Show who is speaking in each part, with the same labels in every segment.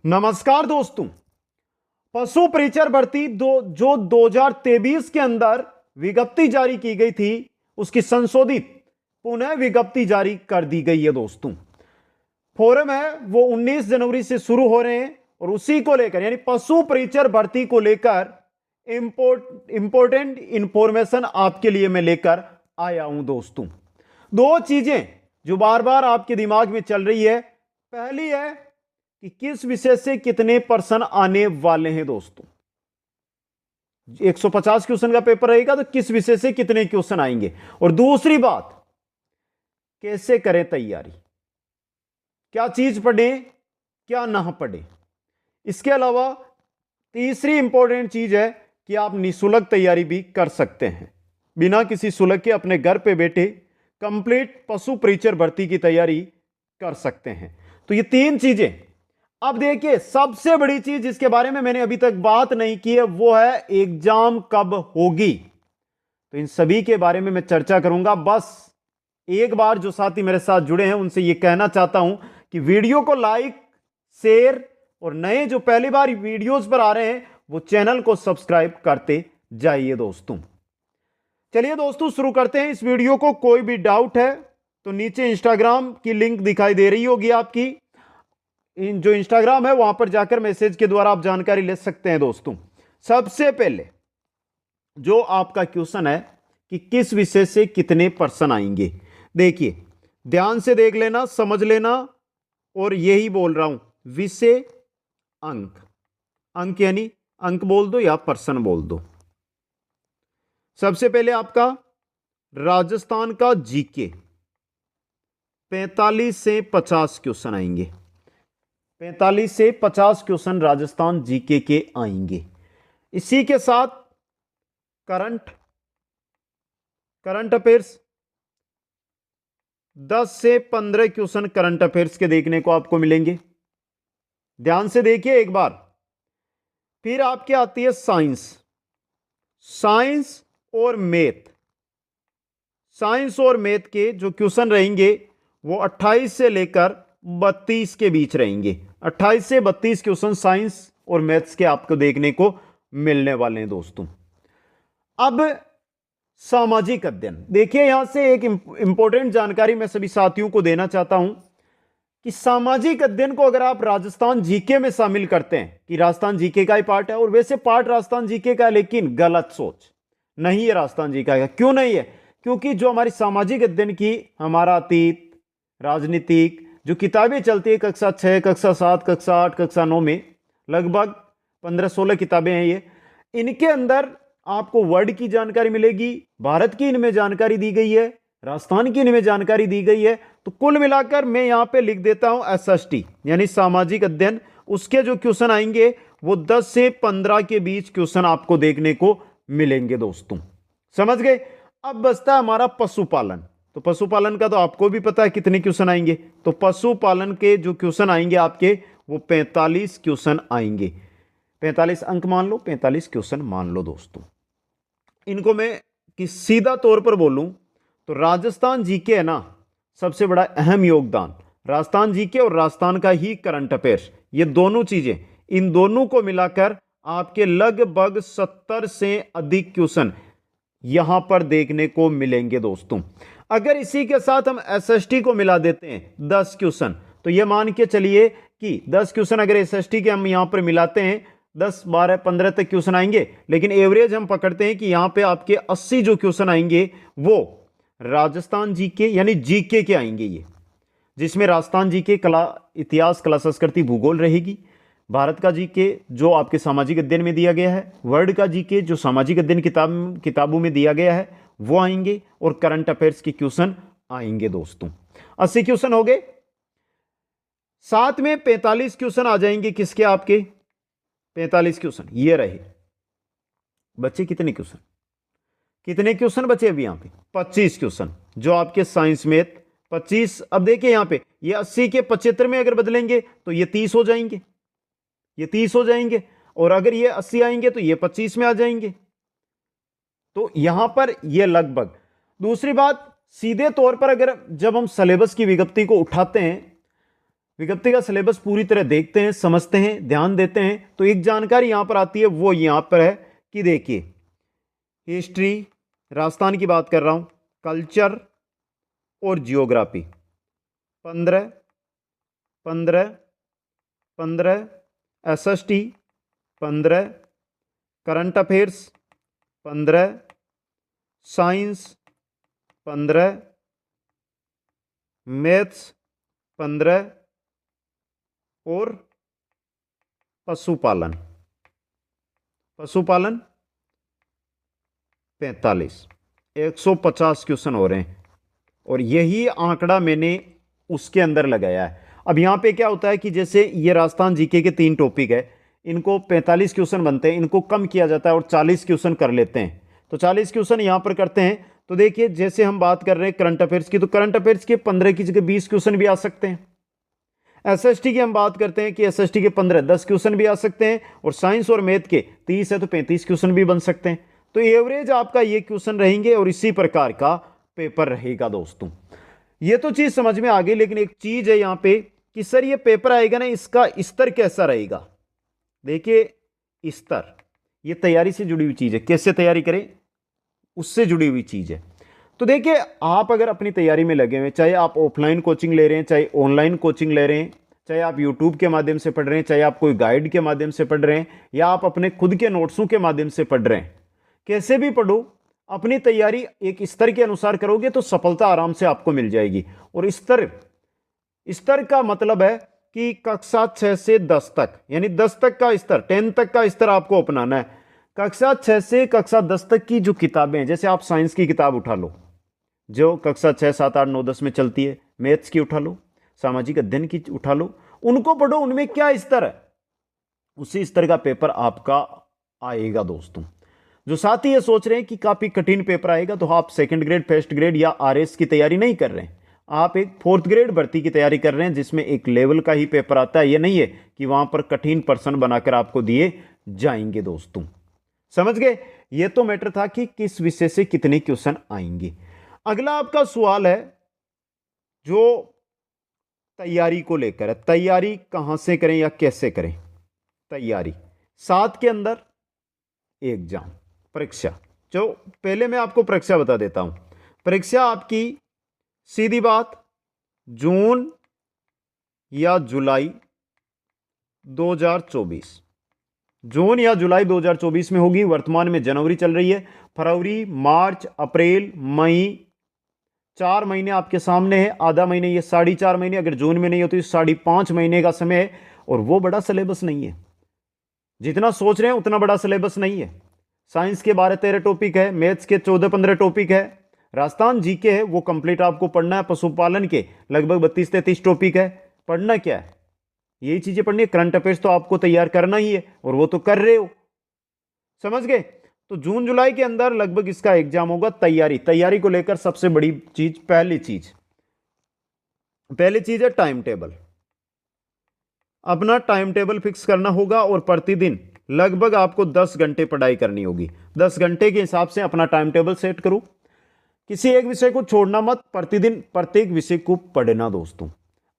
Speaker 1: नमस्कार दोस्तों। पशु परिचर भर्ती जो 2023 के अंदर विज्ञप्ति जारी की गई थी, उसकी संशोधित पुनः विज्ञप्ति जारी कर दी गई है दोस्तों। फोरम है वो 19 जनवरी से शुरू हो रहे हैं और उसी को लेकर यानी पशु परिचर भर्ती को लेकर इंपोर्टेंट इंफॉर्मेशन आपके लिए मैं लेकर आया हूं दोस्तों। दो चीजें जो बार बार आपके दिमाग में चल रही है, पहली है कि किस विषय से कितने पर्सन आने वाले हैं दोस्तों। 150 क्वेश्चन का पेपर रहेगा तो किस विषय से कितने क्वेश्चन आएंगे, और दूसरी बात कैसे करें तैयारी, क्या चीज पढ़े क्या ना पढ़े। इसके अलावा तीसरी इंपॉर्टेंट चीज है कि आप निःशुल्क तैयारी भी कर सकते हैं, बिना किसी शुल्क के अपने घर पे बैठे कंप्लीट पशु परिचर भर्ती की तैयारी कर सकते हैं। तो ये तीन चीजें। अब देखिए, सबसे बड़ी चीज जिसके बारे में मैंने अभी तक बात नहीं की है वो है एग्जाम कब होगी। तो इन सभी के बारे में मैं चर्चा करूंगा। बस एक बार जो साथी मेरे साथ जुड़े हैं उनसे यह कहना चाहता हूं कि वीडियो को लाइक शेयर और नए जो पहली बार वीडियोस पर आ रहे हैं वो चैनल को सब्सक्राइब करते जाइए दोस्तों। चलिए दोस्तों शुरू करते हैं इस वीडियो को। कोई भी डाउट है तो नीचे इंस्टाग्राम की लिंक दिखाई दे रही होगी आपकी, जो इंस्टाग्राम है वहां पर जाकर मैसेज के द्वारा आप जानकारी ले सकते हैं दोस्तों। सबसे पहले जो आपका क्वेश्चन है कि किस विषय से कितने पर्सन आएंगे, देखिए ध्यान से देख लेना, समझ लेना, और यही बोल रहा हूं विषय अंक। अंक यानी अंक बोल दो या पर्सन बोल दो। सबसे पहले आपका राजस्थान का जीके 45 से 50 क्वेश्चन आएंगे। 45 से 50 क्वेश्चन राजस्थान जीके के आएंगे। इसी के साथ करंट अफेयर्स 10 से 15 क्वेश्चन करंट अफेयर्स के देखने को आपको मिलेंगे। ध्यान से देखिए एक बार। फिर आपके आती है साइंस और मैथ। साइंस और मैथ के जो क्वेश्चन रहेंगे वो 28 से लेकर 32 के बीच रहेंगे। 28 से 32 क्वेश्चन साइंस और मैथ्स के आपको देखने को मिलने वाले हैं दोस्तों। अब सामाजिक अध्ययन, देखिए यहां से एक इंपॉर्टेंट जानकारी मैं सभी साथियों को देना चाहता हूं कि सामाजिक अध्ययन को अगर आप राजस्थान जीके में शामिल करते हैं कि राजस्थान जीके का ही पार्ट है, और वैसे पार्ट राजस्थान जीके का है, लेकिन गलत सोच नहीं है राजस्थान जीके का। क्यों नहीं है? क्योंकि जो हमारी सामाजिक अध्ययन की हमारा अतीत, राजनीतिक जो किताबें चलती है कक्षा 6, कक्षा 7, कक्षा 8, कक्षा 9 में, लगभग 15-16 किताबें हैं ये। इनके अंदर आपको वर्ल्ड की जानकारी मिलेगी, भारत की इनमें जानकारी दी गई है, राजस्थान की इनमें जानकारी दी गई है। तो कुल मिलाकर मैं यहां पे लिख देता हूं एसएसटी यानी सामाजिक अध्ययन। उसके जो क्वेश्चन आएंगे वो 10 से 15 के बीच क्वेश्चन आपको देखने को मिलेंगे दोस्तों। समझ गए? अब बचता है हमारा पशुपालन। तो पशुपालन का तो आपको भी पता है कितने क्वेश्चन आएंगे। तो पशुपालन के जो क्वेश्चन आएंगे आपके वो 45 क्वेश्चन आएंगे। 45 अंक मान लो, 45 क्वेश्चन मान लो दोस्तों। इनको मैं कि सीधा तौर पर बोलूं तो राजस्थान जीके है ना, सबसे बड़ा अहम योगदान राजस्थान जीके और राजस्थान का ही करंट अफेयर्स, ये दोनों चीजें, इन दोनों को मिलाकर आपके लगभग 70 से अधिक क्वेश्चन यहां पर देखने को मिलेंगे दोस्तों। अगर इसी के साथ हम एसएसटी को मिला देते हैं 10 क्वेश्चन, तो यह मान के चलिए कि 10 क्वेश्चन अगर एसएसटी के हम यहां पर मिलाते हैं 10, 12, 15 तक क्वेश्चन आएंगे। लेकिन एवरेज हम पकड़ते हैं कि यहां पे आपके 80 जो क्वेश्चन आएंगे वो राजस्थान जीके यानी जीके के आएंगे, ये जिसमें राजस्थान जीके कला, इतिहास, कला, संस्कृति, भूगोल रहेगी। भारत का जीके जो आपके सामाजिक अध्ययन में दिया गया है, वर्ल्ड का जीके जो सामाजिक अध्ययन किताबों में दिया गया है वो आएंगे, और करंट अफेयर्स के क्वेश्चन आएंगे दोस्तों। 80 क्वेश्चन हो गए। साथ में 45 क्वेश्चन आ जाएंगे किसके, आपके 45 क्वेश्चन ये रहे। बच्चे कितने क्वेश्चन, कितने क्वेश्चन बचे अभी यहां पे? 25 क्वेश्चन जो आपके साइंस मैथ 25। अब देखिए यहां पे ये 80 के 75 में अगर बदलेंगे तो ये 30 हो जाएंगे, ये 30 हो जाएंगे, और अगर ये 80 आएंगे तो ये 25 में आ जाएंगे। तो यहां पर ये लगभग। दूसरी बात, सीधे तौर पर अगर जब हम सिलेबस की विज्ञप्ति को उठाते हैं विज्ञप्ति का सिलेबस पूरी तरह देखते हैं, समझते हैं, ध्यान देते हैं, तो एक जानकारी यहां पर आती है, वो यहां पर है कि देखिए हिस्ट्री, राजस्थान की बात कर रहा हूं, कल्चर और geography 15 15 15, SST 15, current affairs 15, science 15, maths 15 और पशुपालन 45, 150 क्वेश्चन हो रहे हैं। और यही आंकड़ा मैंने उसके अंदर लगाया है। अब यहां पे क्या होता है कि जैसे ये राजस्थान जीके के 3 टॉपिक है, इनको 45 क्वेश्चन बनते हैं, इनको कम किया जाता है और 40 क्वेश्चन कर लेते हैं। तो 40 क्वेश्चन यहां पर करते हैं। तो देखिए जैसे हम बात कर रहे हैं करंट अफेयर्स की, तो करंट अफेयर्स के 15 की जगह 20 क्वेश्चन भी आ सकते हैं। एसएसटी की हम बात करते हैं कि एसएसटी के 15 10 क्वेश्चन भी आ सकते हैं, और साइंस और मैथ के 30 है तो 35 क्वेश्चन भी बन सकते हैं। तो एवरेज आपका ये क्वेश्चन रहेंगे और इसी प्रकार का पेपर रहेगा दोस्तों। ये तो चीज समझ में आ गई, लेकिन एक चीज है यहां पे कि सर ये पेपर आएगा ना, इसका स्तर कैसा रहेगा। देखिए स्तर, ये तैयारी से जुड़ी हुई चीज है, कैसे तैयारी करें उससे जुड़ी हुई चीज है। तो देखिए आप अगर अपनी तैयारी में लगे हुए, चाहे आप ऑफलाइन कोचिंग ले रहे हैं, चाहे ऑनलाइन कोचिंग ले रहे हैं, चाहे आप यूट्यूब के माध्यम से पढ़ रहे हैं, चाहे आप कोई गाइड के माध्यम से पढ़ रहे हैं, या आप अपने खुद के नोट्सों के माध्यम से पढ़ रहे हैं, कैसे भी पढ़ो, अपनी तैयारी एक स्तर के अनुसार करोगे तो सफलता आराम से आपको मिल जाएगी। और स्तर का मतलब है कि कक्षा 6 से 10 तक, यानी 10 तक का स्तर, 10 तक का स्तर आपको अपनाना है। कक्षा 6 से कक्षा 10 तक की जो किताबें हैं, जैसे आप साइंस की किताब उठा लो जो कक्षा 6 7 8 9 10 में चलती है, मैथ्स की उठा लो, सामाजिक अध्ययन की उठा लो, उनको पढ़ो, उनमें क्या स्तर है, उसी स्तर का पेपर आपका आएगा दोस्तों। जो साथी ये सोच रहे हैं कि काफी कठिन पेपर आएगा, तो आप सेकंड ग्रेड, फर्स्ट ग्रेड या आरएस की तैयारी नहीं कर रहे हैं, आप एक 4th ग्रेड भर्ती की तैयारी कर रहे हैं, जिसमें एक लेवल का ही पेपर आता है। ये नहीं है कि वहां पर कठिन प्रश्न बनाकर आपको दिए जाएंगे दोस्तों। समझ गए? ये तो मैटर था कि किस विषय से कितने क्वेश्चन आएंगे। अगला आपका सवाल है जो तैयारी को लेकर है, तैयारी कहां से करें या कैसे करें। तैयारी 7 के अंदर एग्जाम, परीक्षा। जो पहले मैं आपको परीक्षा बता देता हूं। परीक्षा आपकी सीधी बात जून या जुलाई 2024, जून या जुलाई 2024 में होगी। वर्तमान में जनवरी चल रही है, फरवरी, मार्च, अप्रैल, मई, 4 महीने आपके सामने है। आधा महीने, ये 4.5 महीने, अगर जून में नहीं होती तो 5.5 महीने का समय है। और वो बड़ा सिलेबस नहीं है, जितना सोच रहे हैं उतना बड़ा सिलेबस नहीं है। साइंस के 12-13 टॉपिक है, मैथ्स के 14-15 टॉपिक है, राजस्थान जीके है वो कंप्लीट आपको पढ़ना है, पशुपालन के लगभग 32-33 टॉपिक है। पढ़ना क्या है, यही चीजें पढ़नी है। करंट अफेयर्स तो आपको तैयार करना ही है और वो तो कर रहे हो। समझ गए? तो जून जुलाई के अंदर लगभग इसका एग्जाम होगा। तैयारी को लेकर सबसे बड़ी चीज, पहली चीज है टाइम टेबल। अपना टाइम टेबल फिक्स करना होगा और प्रतिदिन लगभग आपको 10 घंटे पढ़ाई करनी होगी। 10 घंटे के हिसाब से अपना टाइम टेबल सेट करो। किसी एक विषय को छोड़ना मत, प्रतिदिन प्रत्येक विषय को पढ़ना दोस्तों।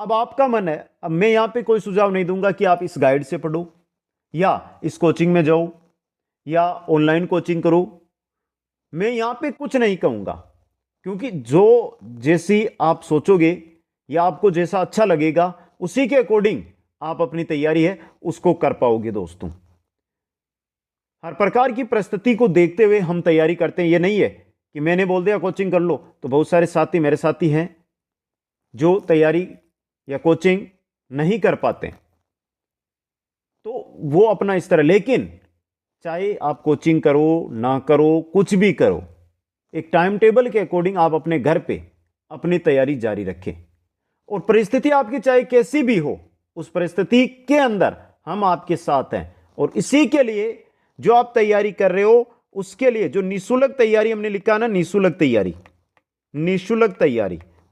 Speaker 1: अब आपका मन है, अब मैं यहां पे कोई सुझाव नहीं दूंगा कि आप इस गाइड से पढ़ो या इस कोचिंग में जाओ या ऑनलाइन कोचिंग करो। मैं यहां पे कुछ नहीं कहूंगा, क्योंकि जो जैसी आप सोचोगे या आपको जैसा अच्छा लगेगा उसी के अकॉर्डिंग आप अपनी तैयारी है उसको कर पाओगे दोस्तों। हर प्रकार की परिस्थिति को देखते हुए हम तैयारी करते हैं। ये नहीं है कि मैंने बोल दिया कोचिंग कर लो, तो बहुत सारे साथी मेरे साथी हैं जो तैयारी या कोचिंग नहीं कर पाते, तो वो अपना इस तरह। लेकिन चाहे आप कोचिंग करो ना करो, कुछ भी करो, एक टाइम टेबल के अकॉर्डिंग आप अपने घर पे अपनी तैयारी जारी रखें। और परिस्थिति आपकी चाहे कैसी भी हो, उस परिस्थिति के अंदर हम आपके साथ हैं। और इसी के लिए जो आप तैयारी कर रहे हो, उसके लिए जो निःशुल्क तैयारी हमने लिखा ना, निःशुल्क तैयारी,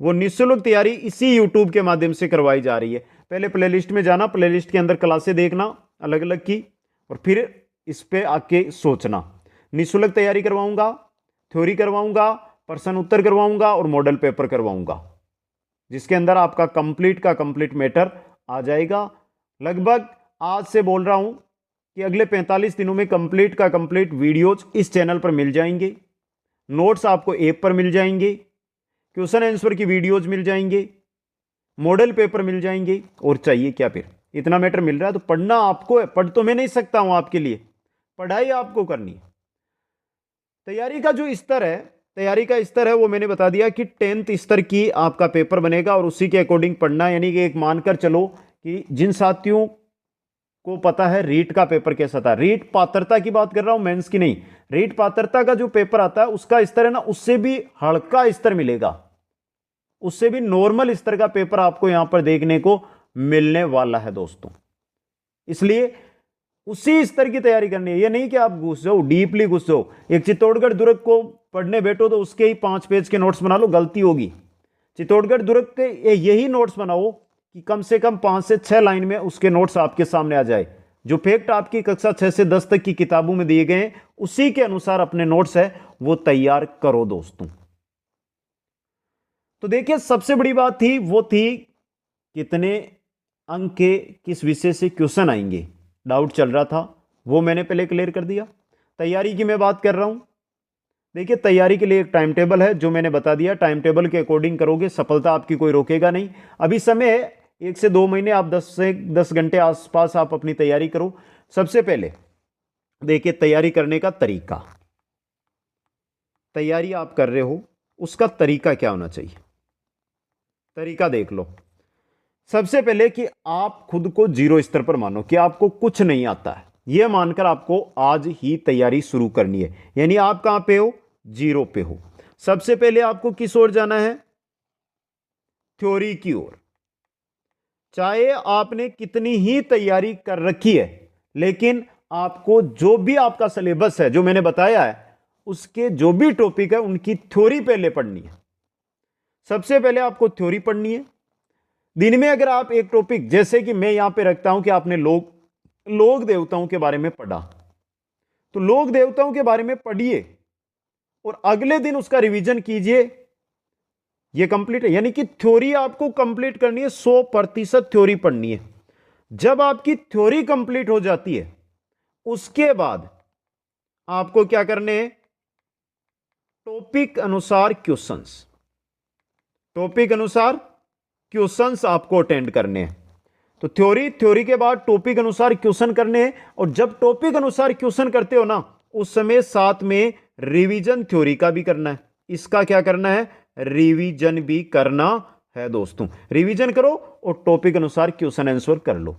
Speaker 1: वो निःशुल्क तैयारी इसी यूट्यूब के माध्यम से करवाई जा रही है। पहले प्लेलिस्ट में जाना, प्लेलिस्ट के अंदर क्लासें देखना अलग अलग की, और फिर इस पे आके सोचना। निःशुल्क तैयारी करवाऊंगा, थ्योरी करवाऊंगा, प्रश्न उत्तर करवाऊंगा और मॉडल पेपर करवाऊंगा, जिसके अंदर आपका कंप्लीट का कंप्लीट मैटर आ जाएगा। लगभग आज से बोल रहा हूं कि अगले 45 दिनों में कंप्लीट का कंप्लीट वीडियोज इस चैनल पर मिल जाएंगे, नोट्स आपको ऐप पर मिल जाएंगे, क्वेश्चन आंसर की वीडियोज मिल जाएंगे, मॉडल पेपर मिल जाएंगे। और चाहिए क्या फिर, इतना मैटर मिल रहा है तो पढ़ना आपको है। पढ़ तो मैं नहीं सकता हूं आपके लिए, पढ़ाई आपको करनी है। तैयारी का जो स्तर है, तैयारी का स्तर है वो मैंने बता दिया कि 10th स्तर की आपका पेपर बनेगा और उसी के अकॉर्डिंग पढ़ना। यानी कि एक मानकर चलो कि जिन साथियों को पता है रीट का पेपर कैसा था, रीट पात्रता की बात कर रहा हूं, मेंस की नहीं, रीट पात्रता का जो पेपर आता है उसका स्तर है ना, उससे भी हल्का स्तर मिलेगा, उससे भी नॉर्मल स्तर का पेपर आपको यहां पर देखने को मिलने वाला है दोस्तों। इसलिए उसी स्तर की तैयारी करनी है। ये नहीं कि आप घुस जाओ, डीपली घुस जाओ, एक चित्तौड़गढ़ दुर्ग को पढ़ने बैठो तो उसके ही 5 पेज के नोट्स बना लो, गलती होगी। चित्तौड़गढ़ दुर्ग के यही नोट्स बनाओ कि कम से कम 5 से 6 लाइन में उसके नोट्स आपके सामने आ जाए। जो फैक्ट आपकी कक्षा 6 से 10 तक की किताबों में दिए गए हैं उसी के अनुसार अपने नोट्स है वो तैयार करो दोस्तों। तो देखिए सबसे बड़ी बात थी वो थी कितने अंक के किस विषय से क्वेश्चन आएंगे, डाउट चल रहा था, वो मैंने पहले क्लियर कर दिया। तैयारी की मैं बात कर रहा हूं। देखिए तैयारी के लिए एक टाइम टेबल है जो मैंने बता दिया, टाइम टेबल के अकॉर्डिंग करोगे सफलता आपकी कोई रोकेगा नहीं। अभी समय है 1 से 2 महीने, आप 10 से 10 घंटे आसपास आप अपनी तैयारी करो। सबसे पहले देखिए तैयारी करने का तरीका, तैयारी आप कर रहे हो उसका तरीका क्या होना चाहिए, तरीका देख लो। सबसे पहले कि आप खुद को जीरो स्तर पर मानो कि आपको कुछ नहीं आता है, यह मानकर आपको आज ही तैयारी शुरू करनी है। यानी आप कहां पे हो, जीरो पे हो। सबसे पहले आपको किस ओर जाना है, थ्योरी की ओर। चाहे आपने कितनी ही तैयारी कर रखी है लेकिन आपको जो भी आपका सिलेबस है जो मैंने बताया है उसके जो भी टॉपिक है उनकी थ्योरी पहले पढ़नी है। सबसे पहले आपको थ्योरी पढ़नी है। दिन में अगर आप एक टॉपिक, जैसे कि मैं यहां पे रखता हूं कि आपने लोक देवताओं के बारे में पढ़ा, तो लोक देवताओं के बारे में पढ़िए और अगले दिन उसका रिवीजन कीजिए, ये कंप्लीट है। यानी कि थ्योरी आपको कंप्लीट करनी है, 100% थ्योरी पढ़नी है। जब आपकी थ्योरी कंप्लीट हो जाती है उसके बाद आपको क्या करने हैं, टॉपिक अनुसार क्वेश्चंस, टॉपिक अनुसार क्वेश्चंस आपको अटेंड करने हैं। तो थ्योरी के बाद टॉपिक अनुसार क्वेश्चन करने हैं। और जब टॉपिक अनुसार क्वेश्चन करते हो ना उस समय साथ में रिवीजन थ्योरी का भी करना है। इसका क्या करना है, रिवीजन भी करना है दोस्तों। रिवीजन करो और टॉपिक अनुसार क्वेश्चन आंसर कर लो।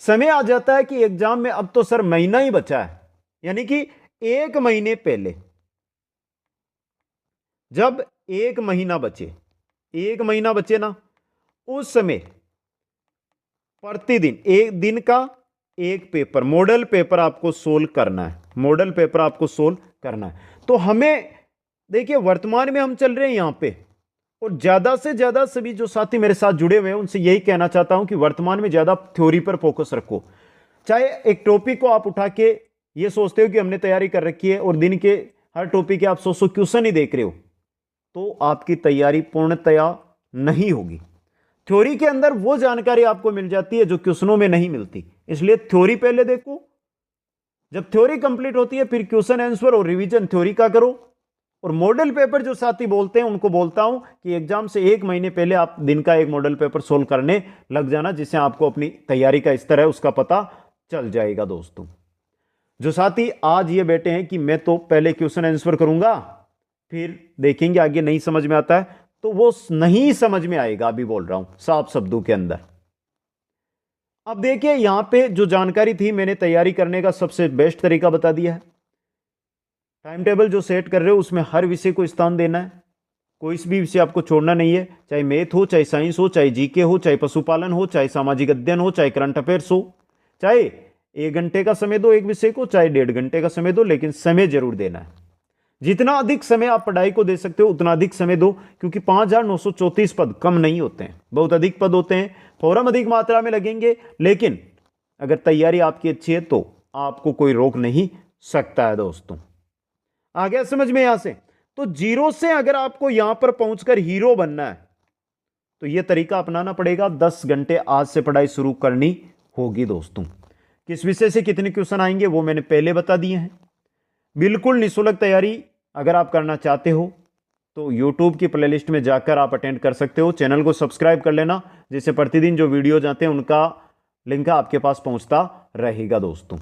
Speaker 1: समय आ जाता है कि एग्जाम में अब तो सर महीना ही बचा है, यानी कि 1 महीने पहले, जब 1 महीना बचे, 1 महीना बचे ना, उस समय प्रतिदिन 1 दिन का 1 पेपर, मॉडल पेपर आपको सोल्व करना है, मॉडल पेपर आपको सोल्व करना है। तो हमें देखिए वर्तमान में हम चल रहे हैं यहां पे, और ज्यादा से ज्यादा सभी जो साथी मेरे साथ जुड़े हुए हैं उनसे यही कहना चाहता हूं कि वर्तमान में ज्यादा थ्योरी पर फोकस रखो। चाहे एक टॉपिक को आप उठा के ये सोचते हो कि हमने तैयारी कर रखी है और दिन के हर टॉपिक के आप 100 क्वेश्चन ही देख रहे हो, तो आपकी तैयारी पूर्णतया नहीं होगी। थ्योरी के अंदर वो जानकारी आपको मिल जाती है जो क्वेश्चनों में नहीं मिलती, इसलिए थ्योरी पहले देखो। जब थ्योरी कंप्लीट होती है फिर क्वेश्चन आंसर और रिवीजन थ्योरी का करो। और मॉडल पेपर जो साथी बोलते हैं उनको बोलता हूं कि एग्जाम से 1 महीने पहले आप दिन का 1 मॉडल पेपर सोल्व करने लग जाना, जिससे आपको अपनी तैयारी का स्तर है उसका पता चल जाएगा दोस्तों। जो साथी आज ये बैठे हैं कि मैं तो पहले क्वेश्चन आंसर करूंगा फिर देखेंगे आगे, नहीं समझ में आता है तो वो नहीं समझ में आएगा, अभी बोल रहा हूं साफ शब्दों के अंदर। अब देखिए यहां पे जो जानकारी थी मैंने तैयारी करने का सबसे बेस्ट तरीका बता दिया है। टाइम टेबल जो सेट कर रहे हो उसमें हर विषय को स्थान देना है, कोई भी विषय आपको छोड़ना नहीं है, चाहे मैथ हो, चाहे साइंस हो, चाहे जीके हो, चाहे पशुपालन हो, चाहे सामाजिक अध्ययन हो, चाहे करंट अफेयर्स हो। चाहे 1 घंटे का समय दो एक विषय को, चाहे 1.5 घंटे का समय दो, लेकिन समय जरूर देना है। जितना अधिक समय आप पढ़ाई को दे सकते हो उतना अधिक समय दो, क्योंकि 5,934 पद कम नहीं होते हैं, बहुत अधिक पद होते हैं, फॉर्म अधिक मात्रा में लगेंगे, लेकिन अगर तैयारी आपकी अच्छी है तो आपको कोई रोक नहीं सकता है दोस्तों। आ गया समझ में यहां से? तो जीरो से अगर आपको यहां पर पहुंचकर हीरो बनना है तो यह तरीका अपनाना पड़ेगा। 10 घंटे आज से पढ़ाई शुरू करनी होगी दोस्तों। किस विषय से कितने क्वेश्चन आएंगे वो मैंने पहले बता दिए हैं। बिल्कुल निःशुल्क तैयारी अगर आप करना चाहते हो तो YouTube की प्लेलिस्ट में जाकर आप अटेंड कर सकते हो। चैनल को सब्सक्राइब कर लेना, जिससे प्रतिदिन जो वीडियो जाते हैं उनका लिंक आपके पास पहुंचता रहेगा दोस्तों।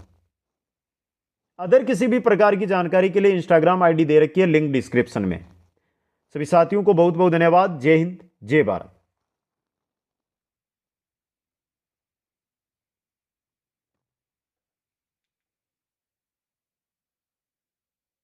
Speaker 1: अदर किसी भी प्रकार की जानकारी के लिए इंस्टाग्राम आईडी दे रखी है, लिंक डिस्क्रिप्शन में। सभी साथियों को बहुत बहुत धन्यवाद। जय हिंद, जय भारत।